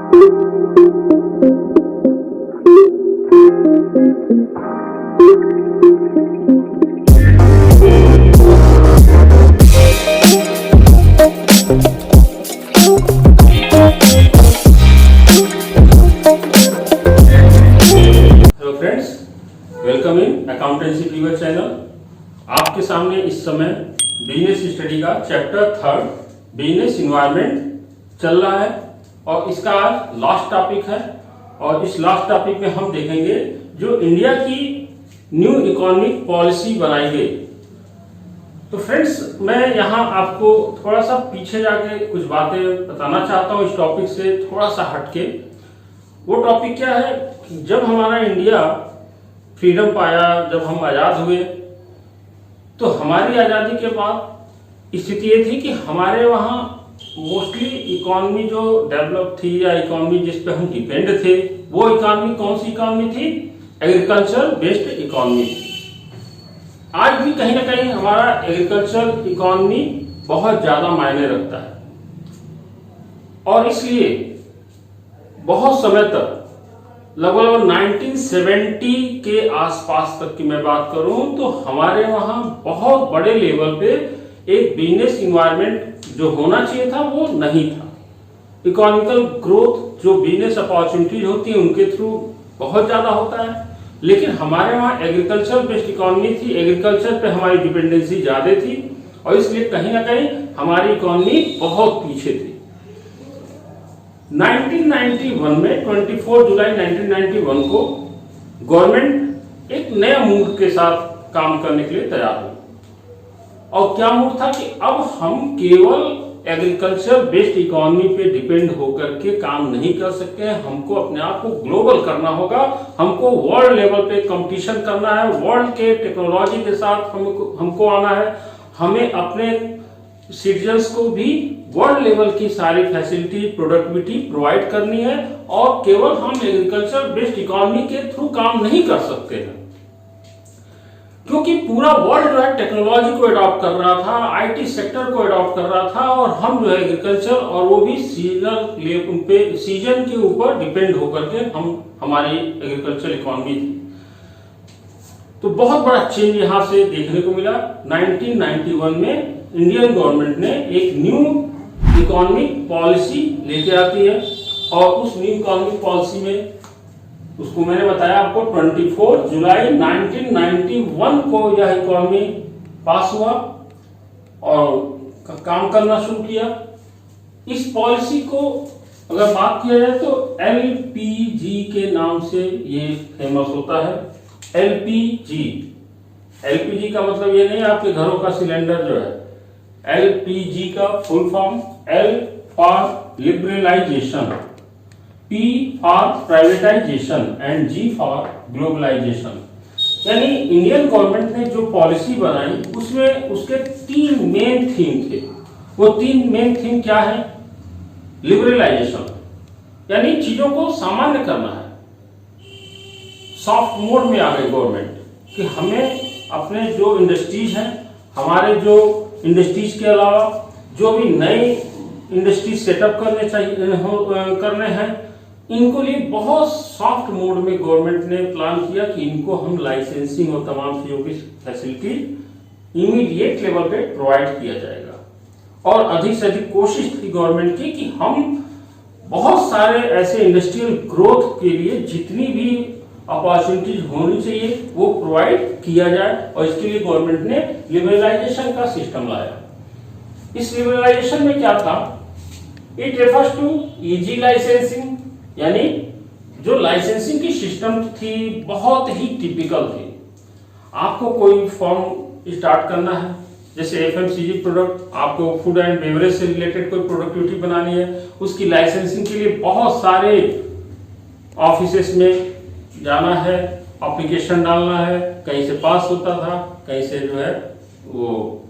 Friends, welcome in accountancy fever channel. आपके सामने इस समय बिजनेस स्टडी का चैप्टर 3 बिजनेस इन्वायरमेंट चल रहा है और इसका आज लास्ट टॉपिक है। और इस लास्ट टॉपिक में हम देखेंगे जो इंडिया की न्यू इकोनॉमिक पॉलिसी बनाई गई। तो फ्रेंड्स, मैं यहाँ आपको थोड़ा सा पीछे जाके कुछ बातें बताना चाहता हूँ इस टॉपिक से थोड़ा सा हटके। वो टॉपिक क्या है कि जब हमारा इंडिया फ्रीडम पाया, जब हम आज़ाद हुए, तो हमारी आज़ादी के बाद स्थिति ये थी कि हमारे वहाँ मोस्टली इकोनॉमी जो डेवलप थी या इकोनॉमी जिस पे हम डिपेंड थे, वो इकोनॉमी कौन सी इकोनॉमी थी? एग्रीकल्चर बेस्ड इकोनॉमी थी। आज भी कहीं ना कहीं हमारा एग्रीकल्चर इकोनॉमी बहुत ज़्यादा मायने रखता है और इसलिए बहुत समय तक, लगभग 1970 के आसपास तक की मैं बात करूं, तो हमारे वहां बहुत बड़े लेवल पे एक बिजनेस इन्वायरमेंट जो होना चाहिए था वो नहीं था। इकोनॉमिकल ग्रोथ जो बिजनेस अपॉर्चुनिटीज होती है उनके थ्रू बहुत ज्यादा होता है, लेकिन हमारे वहां एग्रीकल्चर बेस्ड इकोनॉमी थी। एग्रीकल्चर पे हमारी डिपेंडेंसी ज्यादा थी और इसलिए कहीं ना कहीं हमारी इकोनॉमी बहुत पीछे थी। 1991 में 24 जुलाई 1991 को गवर्नमेंट एक नया मूड के साथ काम करने के लिए तैयार हुई। और क्या मूड था कि अब हम केवल एग्रीकल्चर बेस्ड इकोनॉमी पे डिपेंड होकर के काम नहीं कर सकते हैं, हमको अपने आप को ग्लोबल करना होगा, हमको वर्ल्ड लेवल पे कंपटीशन करना है, वर्ल्ड के टेक्नोलॉजी के साथ हमको आना है, हमें अपने सिटीजन्स को भी वर्ल्ड लेवल की सारी फैसिलिटी प्रोडक्टिविटी प्रोवाइड करनी है और केवल हम एग्रीकल्चर बेस्ड इकोनॉमी के थ्रू काम नहीं कर सकते हैं, क्योंकि पूरा वर्ल्ड जो है टेक्नोलॉजी को अडॉप्ट कर रहा था, आईटी सेक्टर को अडॉप्ट कर रहा था और हम जो है एग्रीकल्चर और वो भी सीजन के ऊपर डिपेंड होकर के हमारी एग्रीकल्चर इकोनॉमी थी। तो बहुत बड़ा चेंज यहां से देखने को मिला। 1991 में इंडियन गवर्नमेंट ने एक न्यू इकोनॉमिक पॉलिसी लेके आती है और उस न्यू इकोनॉमिक पॉलिसी में, उसको मैंने बताया आपको, 24 जुलाई 1991 को यह इकोनॉमी पास हुआ और काम करना शुरू किया। इस पॉलिसी को अगर बात किया जाए तो एलपीजी के नाम से ये फेमस होता है। एलपीजी का मतलब ये नहीं आपके घरों का सिलेंडर जो है। एलपीजी का full form L for liberalisation, P for privatisation and G for globalisation. यानी इंडियन गवर्नमेंट ने जो पॉलिसी बनाई उसमें उसके 3 मेन थीम थे। वो 3 मेन थीम क्या है? लिबरलाइजेशन यानी चीजों को सामान्य करना है। सॉफ्ट मोड में आ गई गवर्नमेंट कि हमें अपने जो इंडस्ट्रीज हैं, हमारे जो इंडस्ट्रीज के अलावा जो भी नए इंडस्ट्रीज सेटअप करने हैं, इनको लिए बहुत सॉफ्ट मोड में गवर्नमेंट ने प्लान किया कि इनको हम लाइसेंसिंग और तमाम चीजों की फैसिलिटी इमीडिएट लेवल पे प्रोवाइड किया जाएगा। और अधिक से अधिक कोशिश थी गवर्नमेंट की कि हम बहुत सारे ऐसे इंडस्ट्रियल ग्रोथ के लिए जितनी भी अपॉर्चुनिटीज होनी चाहिए वो प्रोवाइड किया जाए, और इसके लिए गवर्नमेंट ने लिबरलाइजेशन का सिस्टम लाया। इस लिबरलाइजेशन में क्या था? It refers to easy licensing, यानी जो लाइसेंसिंग की सिस्टम थी बहुत ही टिपिकल थी। आपको कोई फॉर्म स्टार्ट करना है, जैसे एफएमसीजी प्रोडक्ट, आपको फूड एंड बेवरेज से रिलेटेड कोई प्रोडक्टिविटी बनानी है, उसकी लाइसेंसिंग के लिए बहुत सारे ऑफिसेस में जाना है, एप्लीकेशन डालना है, कहीं से पास होता था, कहीं से जो है वो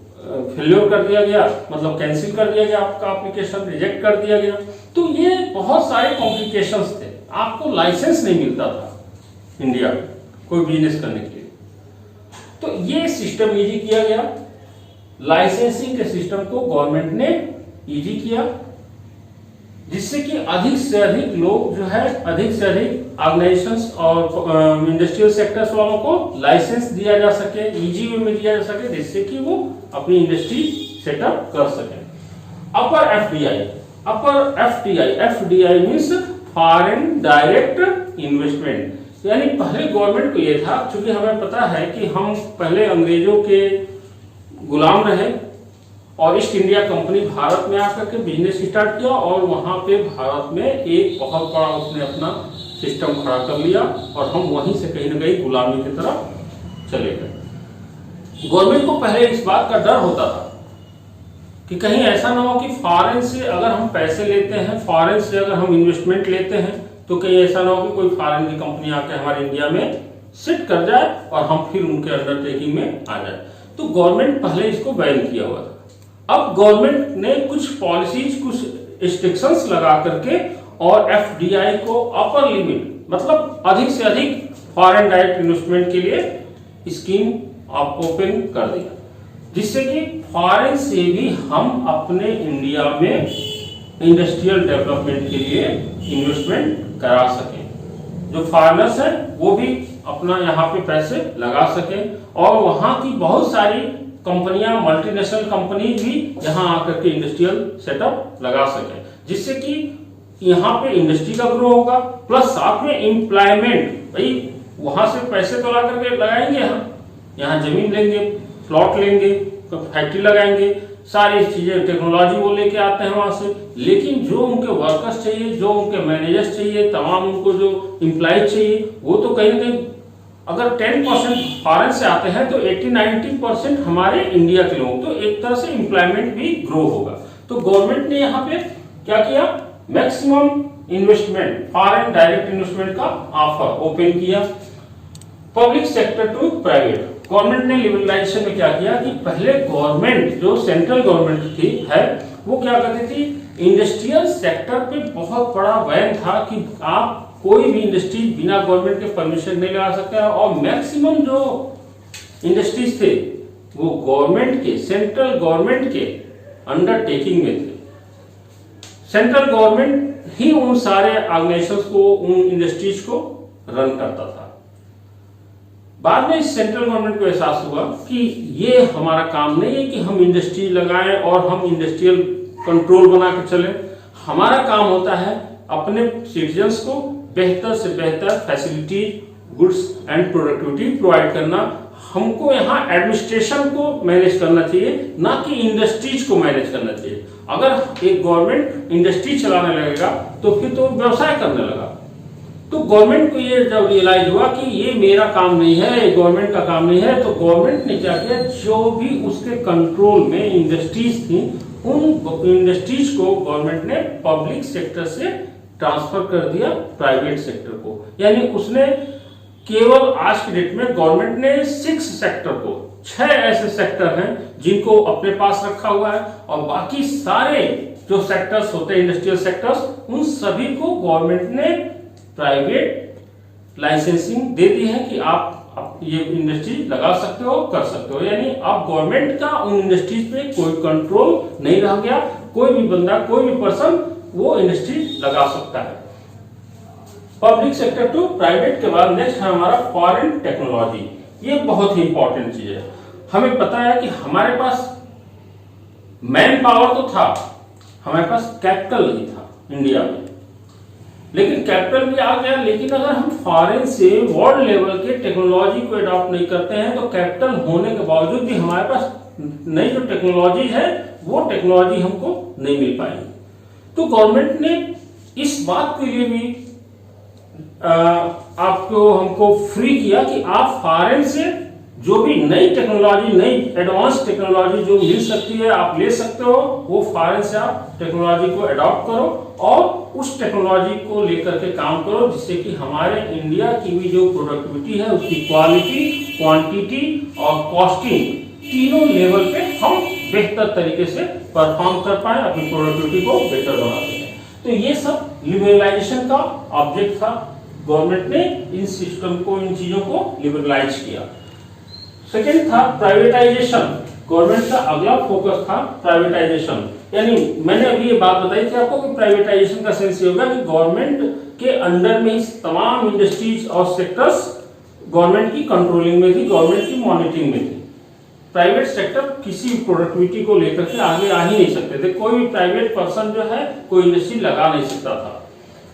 फेल्योर कर दिया गया, मतलब कैंसिल कर दिया गया, आपका एप्लीकेशन रिजेक्ट कर दिया गया। तो ये बहुत सारे कॉम्प्लिकेशंस थे, आपको लाइसेंस नहीं मिलता था इंडिया में कोई बिजनेस करने के लिए। तो ये सिस्टम इजी किया गया, लाइसेंसिंग के सिस्टम को गवर्नमेंट ने इजी किया जिससे कि अधिक से अधिक लोग जो है, अधिक से अधिक ऑर्गेनाइजेशंस और इंडस्ट्रियल सेक्टर्स वालों को लाइसेंस दिया जा सके, इजी वे में दिया जा सके, जिससे कि वो अपनी इंडस्ट्री सेटअप कर सके। अपर FDI means foreign direct investment. यानी पहले गवर्नमेंट को ये था, क्योंकि हमें पता है कि हम पहले अंग्रेजों के गुलाम रहे और ईस्ट इंडिया कंपनी भारत में आकर के बिजनेस स्टार्ट किया और वहां पे भारत में एक बहुत बड़ा उसने अपना सिस्टम खड़ा कर लिया और हम वहीं से कहीं ना कहीं गुलामी की तरफ चले गए। गवर्नमेंट को पहले इस बात का डर होता था कि कहीं ऐसा ना हो कि फॉरेन से अगर हम पैसे लेते हैं, फॉरेन से अगर हम इन्वेस्टमेंट लेते हैं, तो कहीं ऐसा ना हो कि कोई फॉरेन की कंपनी आकर हमारे इंडिया में सिट कर जाए और हम फिर उनके अंडरटेकिंग में आ जाए। तो गवर्नमेंट पहले इसको बैन किया हुआ था। अब गवर्नमेंट ने कुछ पॉलिसीज, कुछ रिस्ट्रिक्शंस लगा करके और एफडीआई को अपर लिमिट, मतलब अधिक से अधिक फॉरेन डायरेक्ट इन्वेस्टमेंट के लिए स्कीम आप ओपन कर दिया, जिससे कि फॉरेन से भी हम अपने इंडिया में इंडस्ट्रियल डेवलपमेंट के लिए इन्वेस्टमेंट करा सकें। जो फॉरेनर्स हैं वो भी अपना यहाँ पे पैसे लगा सकें और वहां की बहुत सारी कंपनियां, मल्टीनेशनल कंपनी भी यहाँ आकर के इंडस्ट्रियल सेटअप लगा सके, जिससे कि यहाँ पे इंडस्ट्री का ग्रो होगा, प्लस साथ में एम्प्लॉयमेंट। भाई वहां से पैसे तो ला करके लगाएंगे, यहाँ जमीन लेंगे, प्लॉट लेंगे, फैक्ट्री लगाएंगे, सारी चीजें, टेक्नोलॉजी वो लेके आते हैं वहां से, लेकिन जो उनके वर्कर्स चाहिए, जो उनके मैनेजर्स चाहिए, तमाम उनको जो एम्प्लॉय चाहिए, वो तो कहीं ना कहीं अगर 10% फॉरेन से आते हैं तो 80-90% हमारे इंडिया के लोग, तो एक तरह से एम्प्लॉयमेंट भी ग्रो होगा। तो गवर्नमेंट ने यहाँ पे क्या किया, maximum investment, foreign direct investment का ऑफर ओपन किया। Public sector to private, government ने लिबरलाइजेशन में क्या किया कि पहले गवर्नमेंट, जो सेंट्रल गवर्नमेंट थी है, वो क्या करती थी, इंडस्ट्रियल सेक्टर पे बहुत बड़ा बैन था कि आप कोई भी इंडस्ट्री बिना गवर्नमेंट के परमिशन नहीं लगा सकते, और मैक्सिमम जो इंडस्ट्रीज थे वो गवर्नमेंट के, सेंट्रल गवर्नमेंट के अंडरटेकिंग में थे। सेंट्रल गवर्नमेंट ही उन सारे ऑर्गेनाइजेशंस को, उन इंडस्ट्रीज को रन करता था। बाद में इस सेंट्रल गवर्नमेंट को एहसास हुआ कि ये हमारा काम नहीं है कि हम इंडस्ट्री लगाएं और हम इंडस्ट्रियल कंट्रोल बना के चलें। हमारा काम होता है अपने सिटीजन्स को बेहतर से बेहतर facility, goods and productivity provide करना। हमको यहाँ एडमिनिस्ट्रेशन को मैनेज करना चाहिए, ना कि इंडस्ट्रीज को मैनेज करना चाहिए। अगर एक गवर्नमेंट इंडस्ट्री चलाने लगेगा तो फिर तो व्यवसाय करने लगा। तो गवर्नमेंट को ये जब रियलाइज हुआ कि ये मेरा काम नहीं है, ये गवर्नमेंट का काम नहीं है, तो गवर्नमेंट ने क्या किया, जो भी उसके कंट्रोल में इंडस्ट्रीज थी, उन इंडस्ट्रीज को गवर्नमेंट ने पब्लिक सेक्टर से ट्रांसफर कर दिया प्राइवेट सेक्टर को। यानी उसने केवल आज की डेट में गवर्नमेंट ने 6 सेक्टर को, 6 ऐसे सेक्टर हैं जिनको अपने पास रखा हुआ है, और बाकी सारे जो सेक्टर्स होते हैं इंडस्ट्रियल सेक्टर्स, उन सभी को गवर्नमेंट ने प्राइवेट लाइसेंसिंग दे दी है कि आप ये इंडस्ट्री लगा सकते हो, कर सकते हो। यानी अब गवर्नमेंट का उन इंडस्ट्रीज पे कोई कंट्रोल नहीं रह गया, कोई भी बंदा, कोई भी पर्सन वो इंडस्ट्री लगा सकता है। पब्लिक सेक्टर टू प्राइवेट के बाद नेक्स्ट है हमारा फॉरेन टेक्नोलॉजी। ये बहुत ही इंपॉर्टेंट चीज है। हमें पता है कि हमारे पास मैन पावर तो था, हमारे पास कैपिटल नहीं था इंडिया में, लेकिन कैपिटल भी आ गया। लेकिन अगर हम फॉरेन से वर्ल्ड लेवल के टेक्नोलॉजी को अडॉप्ट नहीं करते हैं तो कैपिटल होने के बावजूद भी हमारे पास नई जो टेक्नोलॉजी है वो टेक्नोलॉजी हमको नहीं मिल पाएगी। तो गवर्नमेंट ने इस बात के लिए भी आपको, हमको फ्री किया कि आप फॉरेन से जो भी नई टेक्नोलॉजी, नई एडवांस टेक्नोलॉजी जो मिल सकती है आप ले सकते हो, वो फॉरेन से आप टेक्नोलॉजी को अडॉप्ट करो और उस टेक्नोलॉजी को लेकर के काम करो, जिससे कि हमारे इंडिया की भी जो प्रोडक्टिविटी है उसकी क्वालिटी, क्वांटिटी और कॉस्टिंग तीनों लेवल पे हम बेहतर तरीके से परफॉर्म कर पाए, अपनी प्रोडक्टिविटी को बेहतर बना सकें। तो ये सब लिबरलाइजेशन का ऑब्जेक्ट था। गवर्नमेंट ने इन सिस्टम को, इन चीजों को लिबरलाइज किया। सेकेंड था प्राइवेटाइजेशन। गवर्नमेंट का अगला फोकस था प्राइवेटाइजेशन। यानी मैंने अभी ये बात बताई थी आपको कि प्राइवेटाइजेशन का सेंस ये होगा कि गवर्नमेंट के अंडर में ही तमाम इंडस्ट्रीज और सेक्टर्स गवर्नमेंट की कंट्रोलिंग में थी, गवर्नमेंट की मॉनिटरिंग में थी। प्राइवेट सेक्टर किसी प्रोडक्टिविटी को लेकर के आगे आ ही नहीं सकते थे, कोई भी प्राइवेट पर्सन जो है कोई इंडस्ट्री लगा नहीं सकता था।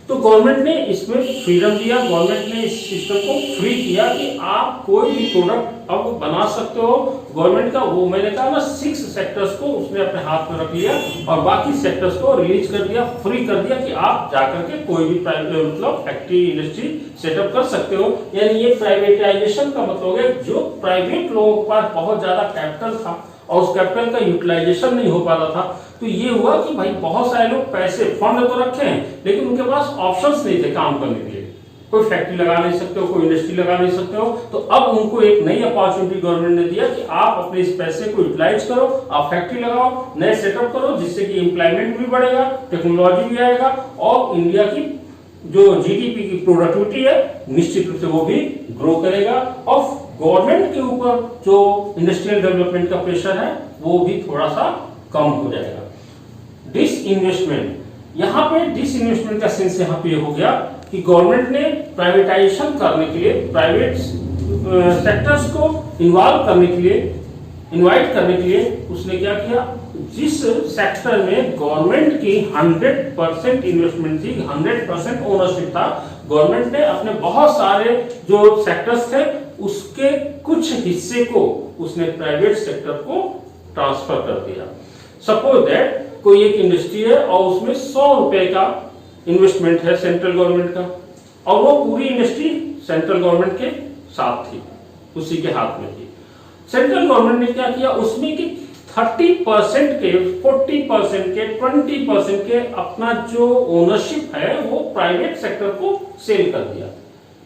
तो गवर्नमेंट ने इसमें फ्रीडम दिया, गवर्नमेंट ने इस सिस्टम को फ्री किया कि आप कोई भी प्रोडक्ट अब बना सकते हो। गवर्नमेंट का वो मैंने कहा ना 6 सेक्टर्स को उसने अपने हाथ में रख लिया और बाकी सेक्टर्स को रिलीज कर दिया, फ्री कर दिया कि आप जाकर के कोई भी प्राइवेट मतलब फैक्ट्री इंडस्ट्री सेटअप कर सकते हो। यानी ये प्राइवेटाइजेशन का मतलब है जो प्राइवेट लोगों के पास बहुत ज्यादा कैपिटल था और उस कैपिटल का यूटिलाइजेशन नहीं हो पाता था, तो ये हुआ कि भाई बहुत सारे लोग पैसे फंड तो रखे हैं लेकिन उनके पास ऑप्शंस नहीं थे काम करने के लिए। कोई फैक्ट्री लगा नहीं सकते हो, कोई इंडस्ट्री लगा नहीं सकते हो, तो अब उनको एक नई अपॉर्चुनिटी गवर्नमेंट ने दिया कि आप अपने इस पैसे को यूटिलाइज करो, आप फैक्ट्री लगाओ, नए सेटअप करो, जिससे कि एम्प्लॉयमेंट भी बढ़ेगा, टेक्नोलॉजी भी आएगा और इंडिया की जो जीडीपी की प्रोडक्टिविटी है निश्चित रूप से वो भी ग्रो करेगा और गवर्नमेंट के ऊपर जो इंडस्ट्रियल डेवलपमेंट का प्रेशर है वो भी थोड़ा सा कम हो जाएगा। डिसइन्वेस्टमेंट, यहाँ पे डिसइन्वेस्टमेंट का सेंस यहाँ पे हो गया कि गवर्नमेंट ने प्राइवेटाइजेशन करने के लिए प्राइवेट सेक्टर्स को इन्वॉल्व करने के लिए इनवाइट करने के लिए उसने क्या किया, जिस सेक्टर में गवर्नमेंट की 100% इन्वेस्टमेंट थी, 100% ओनरशिप था, गवर्नमेंट ने अपने बहुत सारे जो सेक्टर्स थे उसके कुछ हिस्से को उसने प्राइवेट सेक्टर को ट्रांसफर कर दिया। सपोज दैट कोई एक इंडस्ट्री है और उसमें 100 रुपए का इन्वेस्टमेंट है सेंट्रल गवर्नमेंट का और वो पूरी इंडस्ट्री सेंट्रल गवर्नमेंट के साथ थी, उसी के हाथ में थी। सेंट्रल गवर्नमेंट ने क्या किया, उसमें कि 30% के 40% के 20% के अपना जो ओनरशिप है वो प्राइवेट सेक्टर को सेल कर दिया।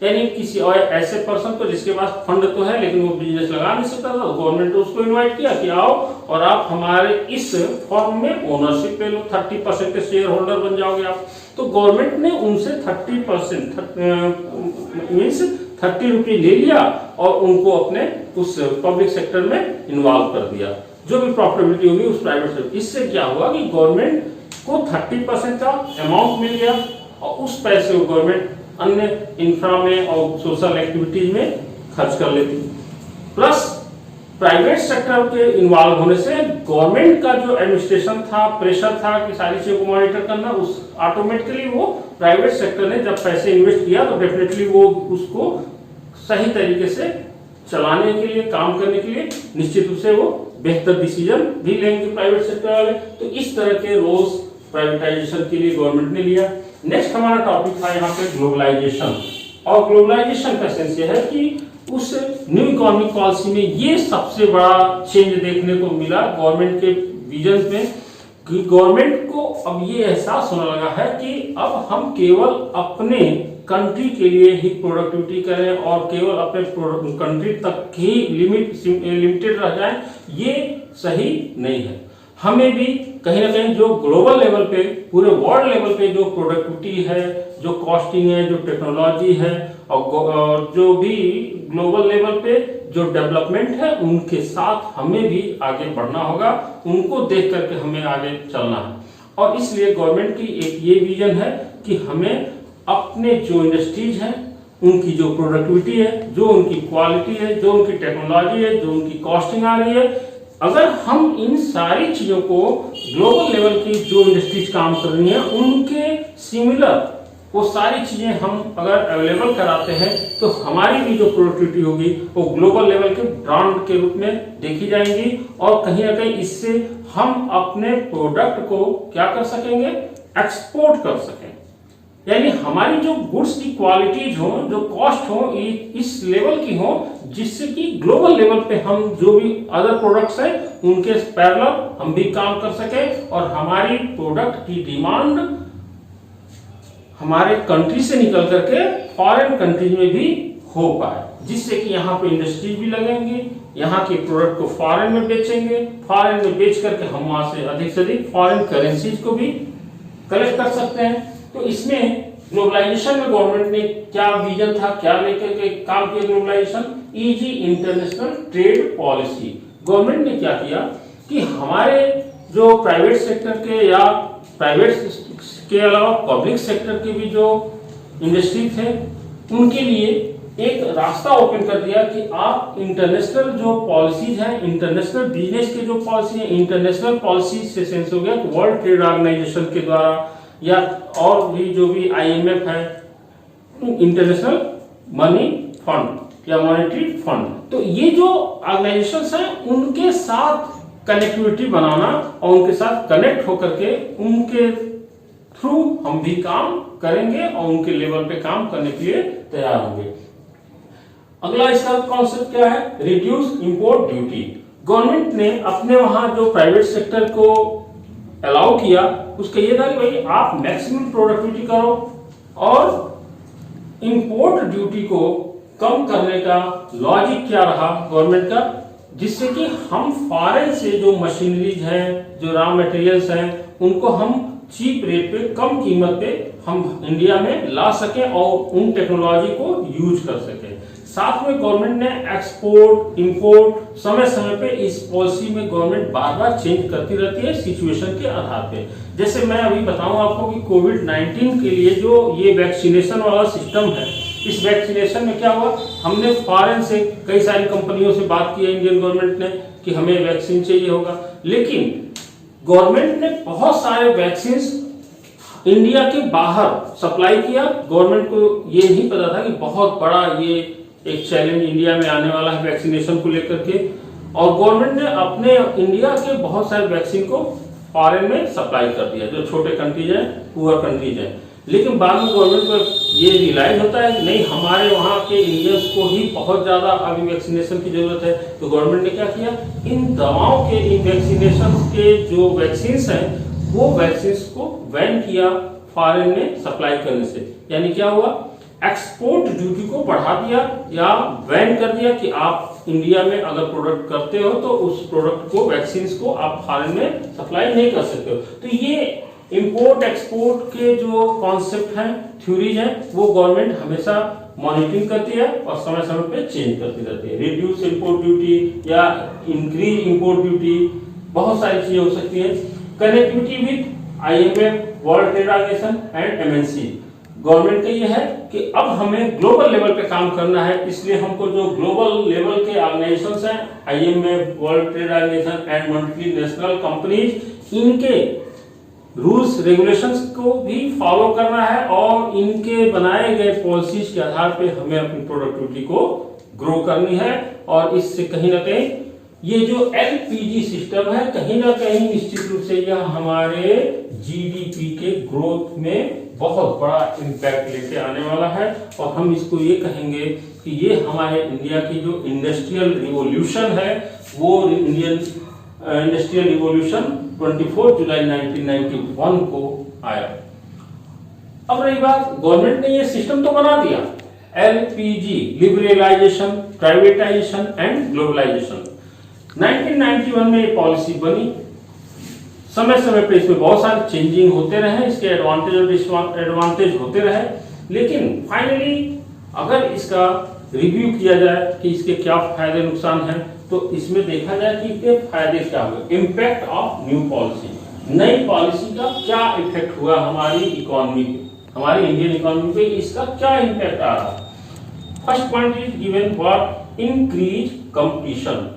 यानी किसी और ऐसे पर्सन को जिसके पास फंड तो है लेकिन वो बिजनेस लगा नहीं सकता था, गवर्नमेंट ने उसको इनवाइट किया कि आओ और आप हमारे इस फॉर्म में ओनरशिप ले लो, 30% के शेयर होल्डर बन जाओगे आप। तो गवर्नमेंट ने उनसे 30% मीन्स 30 रुपये ले लिया और उनको अपने उस पब्लिक सेक्टर में इन्वॉल्व कर दिया। जो भी प्रॉफिटेबिलिटी होगी उस प्राइवेट सेक्टर, इससे क्या हुआ कि गवर्नमेंट को 30% का अमाउंट मिल गया और उस पैसे को गवर्नमेंट अन्य इंफ्रा में और सोशल एक्टिविटीज में खर्च कर लेती। प्लस प्राइवेट सेक्टर के इन्वॉल्व होने से गवर्नमेंट का जो एडमिनिस्ट्रेशन था, प्रेशर था कि सारी चीजों को मॉनिटर करना, उस ऑटोमेटिकली वो प्राइवेट सेक्टर ने जब पैसे इन्वेस्ट किया तो डेफिनेटली वो उसको सही तरीके से चलाने के लिए, काम करने के लिए निश्चित रूप से वो बेहतर डिसीजन भी लेंगे प्राइवेट सेक्टर वाले। तो इस तरह के रोल्स प्राइवेटाइजेशन के लिए गवर्नमेंट ने लिया। नेक्स्ट हमारा टॉपिक था यहाँ पे ग्लोबलाइजेशन, और ग्लोबलाइजेशन का सेंस ये है कि उस न्यू इकोनॉमिक पॉलिसी में ये सबसे बड़ा चेंज देखने को मिला गवर्नमेंट के विजन में कि गवर्नमेंट को अब ये एहसास होने लगा है कि अब हम केवल अपने कंट्री के लिए ही प्रोडक्टिविटी करें और केवल अपने कंट्री तक ही लिमिटेड रह जाए, ये सही नहीं है। हमें भी कहीं ना कहीं जो ग्लोबल लेवल पे, पूरे वर्ल्ड लेवल पे जो प्रोडक्टिविटी है, जो कॉस्टिंग है, जो टेक्नोलॉजी है और जो भी ग्लोबल लेवल पे जो डेवलपमेंट है उनके साथ हमें भी आगे बढ़ना होगा, उनको देख करके हमें आगे चलना है। और इसलिए गवर्नमेंट की एक ये विजन है कि हमें अपने जो इंडस्ट्रीज हैं उनकी जो प्रोडक्टिविटी है, जो उनकी क्वालिटी है, जो उनकी टेक्नोलॉजी है, जो उनकी कॉस्टिंग आ रही है, अगर हम इन सारी चीजों को ग्लोबल लेवल की जो इंडस्ट्रीज काम कर रही हैं उनके सिमिलर वो सारी चीजें हम अगर अवेलेबल कराते हैं तो हमारी भी जो प्रोडक्टिविटी होगी वो ग्लोबल लेवल के ब्रांड के रूप में देखी जाएंगी और कहीं ना कहीं इससे हम अपने प्रोडक्ट को क्या कर सकेंगे, एक्सपोर्ट कर सकें। यानी हमारी जो गुड्स की क्वालिटीज हो, जो कॉस्ट हो, इस लेवल की हो जिससे कि ग्लोबल लेवल पे हम जो भी अदर प्रोडक्ट्स हैं उनके पैरेलल हम भी काम कर सके और हमारी प्रोडक्ट की डिमांड हमारे कंट्री से निकल करके फॉरेन कंट्रीज में भी हो पाए, जिससे कि यहाँ पे इंडस्ट्रीज भी लगेंगे, यहाँ के प्रोडक्ट को फॉरेन में बेचेंगे, फॉरेन में बेच करके हम वहां से अधिक फॉरेन करेंसीज को भी कलेक्ट कर सकते हैं। तो इसमें ग्लोबलाइजेशन में गवर्नमेंट ने क्या विजन था, क्या लेकर के काम किया, globalisation easy international trade policy. Government ने क्या किया कि हमारे जो प्राइवेट सेक्टर के या प्राइवेट के अलावा पब्लिक सेक्टर के भी जो इंडस्ट्री थे उनके लिए एक रास्ता ओपन कर दिया कि आप इंटरनेशनल जो पॉलिसीज हैं, इंटरनेशनल बिजनेस के जो पॉलिसी है, इंटरनेशनल पॉलिसी से सेंस हो गया वर्ल्ड ट्रेड ऑर्गेनाइजेशन के द्वारा या और भी जो भी IMF है, इंटरनेशनल मनी फंड या मॉनेटरी फंड, तो ये जो ऑर्गेनाइजेशंस हैं उनके साथ कनेक्टिविटी बनाना और उनके साथ कनेक्ट होकर के उनके थ्रू हम भी काम करेंगे और उनके लेवल पे काम करने के लिए तैयार होंगे। अगला इसका कॉन्सेप्ट क्या है? Reduce import duty. गवर्नमेंट ने अपने वहां जो प्राइवेट सेक्टर को अलाउ किया उसका ये था कि भाई आप मैक्सिमम प्रोडक्टिविटी करो और इंपोर्ट ड्यूटी को कम करने का लॉजिक क्या रहा गवर्नमेंट का, जिससे कि हम फॉरेन से जो मशीनरीज हैं, जो रॉ मटेरियल्स हैं, उनको हम चीप रेट पे, कम कीमत पे हम इंडिया में ला सके और उन टेक्नोलॉजी को यूज कर सके। साथ में गवर्नमेंट ने एक्सपोर्ट इंपोर्ट समय समय पे इस पॉलिसी में गवर्नमेंट बार बार चेंज करती रहती है सिचुएशन के आधार पे। जैसे मैं अभी बताऊं आपको कि कोविड-19 के लिए जो ये वैक्सीनेशन वाला सिस्टम है, इस वैक्सीनेशन में क्या हुआ, हमने फॉरेन से कई सारी कंपनियों से बात की है इंडियन गवर्नमेंट ने कि हमें वैक्सीन चाहिए होगा, लेकिन गवर्नमेंट ने बहुत सारे वैक्सीन इंडिया के बाहर सप्लाई किया। गवर्नमेंट को ये नहीं पता था कि बहुत बड़ा ये एक चैलेंज इंडिया में आने वाला है वैक्सीनेशन को लेकर के, और गवर्नमेंट ने अपने इंडिया के बहुत सारे वैक्सीन को फॉरेन में सप्लाई कर दिया, जो छोटे कंट्रीज हैं, पुअर कंट्रीज हैं। लेकिन बाद में गवर्नमेंट को ये रियलाइज होता है कि नहीं, हमारे वहाँ के इंडियंस को ही बहुत ज्यादा अभी वैक्सीनेशन की जरूरत है, तो गवर्नमेंट ने क्या किया, इन दवाओं के, इन वैक्सीनेशन के जो वैक्सीन हैं वो वैक्सीन को बैन किया फॉरेन में सप्लाई करने से। यानी क्या हुआ, एक्सपोर्ट ड्यूटी को बढ़ा दिया या बैन कर दिया कि आप इंडिया में अगर प्रोडक्ट करते हो तो उस प्रोडक्ट को, वैक्सीन को आप फॉरेन में सप्लाई नहीं कर सकते हो। तो ये इंपोर्ट एक्सपोर्ट के जो कॉन्सेप्ट हैं, थ्योरीज हैं, वो गवर्नमेंट हमेशा मॉनिटरिंग करती है और समय समय पे चेंज करती रहती है। रिड्यूस इंपोर्ट ड्यूटी या इंक्रीज इंपोर्ट ड्यूटी, बहुत सारी चीजें हो सकती है। Connectivity with IMF, world trade organisation and MNC। Government का ये है कि अब हमें ग्लोबल लेवल पे काम करना है, इसलिए हमको जो ग्लोबल लेवल के ऑर्गेनाइजेशंस हैं, IMF, world trade organisation and multinational companies, इनके रूल्स रेगुलेशंस को भी फॉलो करना है और इनके बनाए गए पॉलिसीज के आधार पे हमें अपनी प्रोडक्टिविटी को ग्रो करनी है। और इससे कहीं ना कहीं ये जो LPG सिस्टम है, कहीं ना कहीं निश्चित रूप से यह हमारे GDP के ग्रोथ में बहुत बड़ा इम्पैक्ट लेके आने वाला है। और हम इसको ये कहेंगे कि ये हमारे इंडिया की जो इंडस्ट्रियल रिवॉल्यूशन है, वो इंडियन इंडस्ट्रियल रिवॉल्यूशन 24 जुलाई 1991 को आया। अब रही बात, गवर्नमेंट ने ये सिस्टम तो बना दिया, LPG, liberalisation, privatisation and globalisation. 1991 में ये पॉलिसी बनी, समय समय पे इसमें बहुत सारे चेंजिंग होते रहे, इसके एडवांटेज और डिसएडवांटेज होते रहे, लेकिन फाइनली अगर इसका रिव्यू किया जाए कि इसके क्या फायदे नुकसान हैं, तो इसमें देखा जाए कि इसके फायदे क्या हुए। इम्पैक्ट ऑफ न्यू पॉलिसी, नई पॉलिसी का क्या इफेक्ट हुआ हमारी इकोनॉमी पे, हमारी इंडियन इकोनॉमी पे इसका क्या इम्पैक्ट आ रहा। First point is given for increase competition.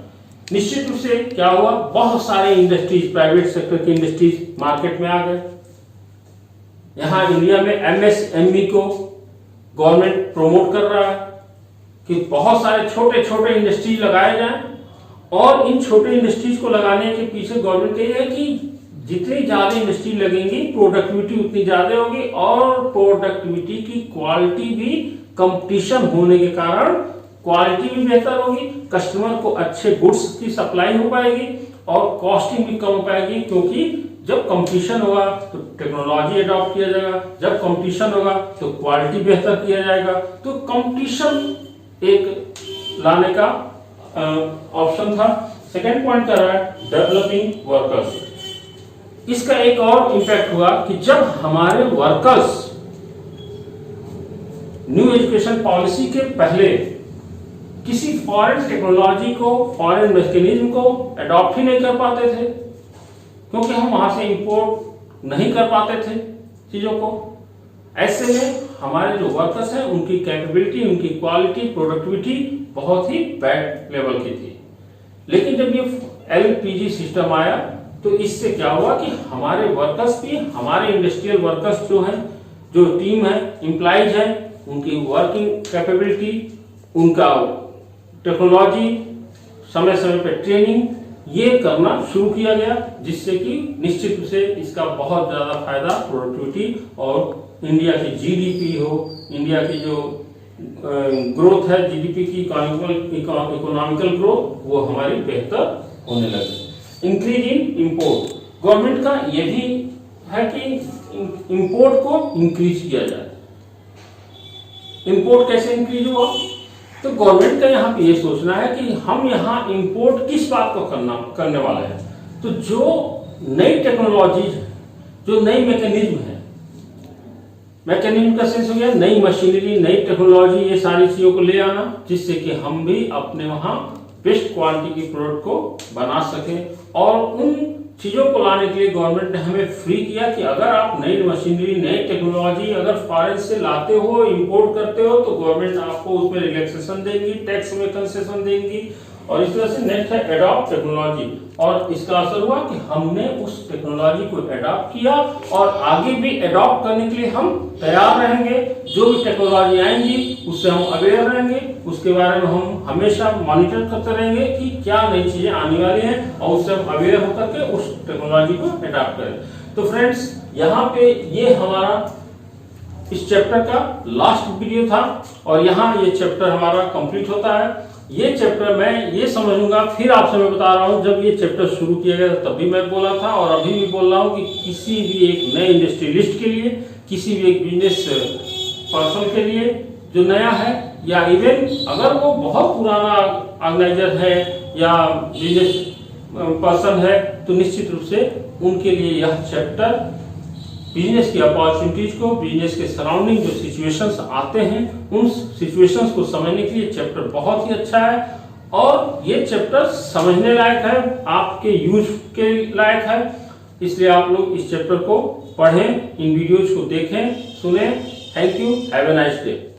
निश्चित रूप से क्या हुआ, बहुत सारे इंडस्ट्रीज, प्राइवेट सेक्टर की इंडस्ट्रीज मार्केट में आ गए। यहां इंडिया में MSME को गवर्नमेंट प्रमोट कर रहा है कि बहुत सारे छोटे छोटे इंडस्ट्रीज लगाए जाएं, और इन छोटे इंडस्ट्रीज को लगाने के पीछे गवर्नमेंट का ये है कि जितनी ज्यादा इंडस्ट्री लगेंगी प्रोडक्टिविटी उतनी ज्यादा होगी, और प्रोडक्टिविटी की क्वालिटी भी, कंपटीशन होने के कारण क्वालिटी भी बेहतर होगी, कस्टमर को अच्छे गुड्स की सप्लाई हो पाएगी और कॉस्टिंग भी कम हो पाएगी। क्योंकि जब कंपटीशन होगा तो टेक्नोलॉजी अडॉप्ट किया जाएगा, जब कंपटीशन होगा तो क्वालिटी बेहतर किया जाएगा। तो कंपटीशन एक लाने का ऑप्शन था। सेकेंड पॉइंट कर रहा है डेवलपिंग वर्कर्स। इसका एक और इम्पैक्ट हुआ कि जब हमारे वर्कर्स न्यू एजुकेशन पॉलिसी के पहले किसी फॉरेन टेक्नोलॉजी को, फॉरेन मैकेनिज्म को अडॉप्ट ही नहीं कर पाते थे, क्योंकि हम वहां से इंपोर्ट नहीं कर पाते थे चीजों को। ऐसे में हमारे जो वर्कर्स हैं उनकी कैपेबिलिटी, उनकी क्वालिटी, प्रोडक्टिविटी बहुत ही बैड लेवल की थी। लेकिन जब ये LPG सिस्टम आया तो इससे क्या हुआ कि हमारे वर्कर्स भी, हमारे इंडस्ट्रियल वर्कर्स जो हैं, जो टीम है, एम्प्लॉइज है, उनकी वर्किंग कैपेबिलिटी, उनका टेक्नोलॉजी, समय समय पे ट्रेनिंग, ये करना शुरू किया गया, जिससे कि निश्चित रूप से इसका बहुत ज्यादा फायदा प्रोडक्टिविटी और इंडिया की GDP हो, इंडिया की जो ग्रोथ है, GDP की इकोनॉमिकल ग्रोथ, वो हमारी बेहतर होने लगी। इंक्रीज इन इंपोर्ट, गवर्नमेंट का ये भी है कि इंपोर्ट को इंक्रीज किया जाए। इंपोर्ट कैसे इंक्रीज हुआ? तो गवर्नमेंट का यहाँ पे ये सोचना है कि हम यहाँ इंपोर्ट किस बात को करने वाले हैं। तो जो नई टेक्नोलॉजीज है, जो नई मैकेनिज्म है, मैकेनिज्म का सेंस हो गया नई मशीनरी, नई टेक्नोलॉजी, ये सारी चीजों को ले आना, जिससे कि हम भी अपने वहां बेस्ट क्वालिटी की प्रोडक्ट को बना सकें। और उन चीजों को लाने के लिए गवर्नमेंट ने हमें फ्री किया कि अगर आप नई मशीनरी, नई टेक्नोलॉजी अगर फॉरेन से लाते हो, इंपोर्ट करते हो, तो गवर्नमेंट आपको उसमें रिलैक्सेशन देगी, टैक्स में कंसेशन देगी। और इस तरह से नेक्स्ट है एडॉप्ट टेक्नोलॉजी। और इसका असर हुआ कि हमने उस टेक्नोलॉजी को एडॉप्ट किया और आगे भी एडॉप्ट करने के लिए हम तैयार रहेंगे। जो भी टेक्नोलॉजी आएंगी उससे हम अवेयर रहेंगे, उसके बारे में हम हमेशा मॉनिटर करते रहेंगे कि क्या नई चीजें आने वाली हैं और उससे हम अवेयर होकर के उस टेक्नोलॉजी को एडॉप्ट करें। तो फ्रेंड्स, यहाँ पे ये हमारा इस चैप्टर का लास्ट वीडियो था और यहाँ ये चैप्टर हमारा कंप्लीट होता है। ये चैप्टर मैं ये समझूंगा, फिर आपसे मैं बता रहा हूँ, जब ये चैप्टर शुरू किया गया तब भी मैं बोला था और अभी भी बोल रहा हूँ कि किसी भी एक नए इंडस्ट्रियलिस्ट के लिए, किसी भी एक बिजनेस पर्सन के लिए जो नया है, या इवन अगर वो बहुत पुराना ऑर्गेनाइजर है या बिजनेस पर्सन है, तो निश्चित रूप से उनके लिए यह चैप्टर बिजनेस की अपॉर्चुनिटीज को, बिजनेस के सराउंडिंग जो सिचुएशंस आते हैं, उन सिचुएशंस को समझने के लिए चैप्टर बहुत ही अच्छा है। और ये चैप्टर समझने लायक है, आपके यूज के लायक है, इसलिए आप लोग इस चैप्टर को पढ़ें, इन वीडियोज को देखें, सुने। Thank you, have a nice day.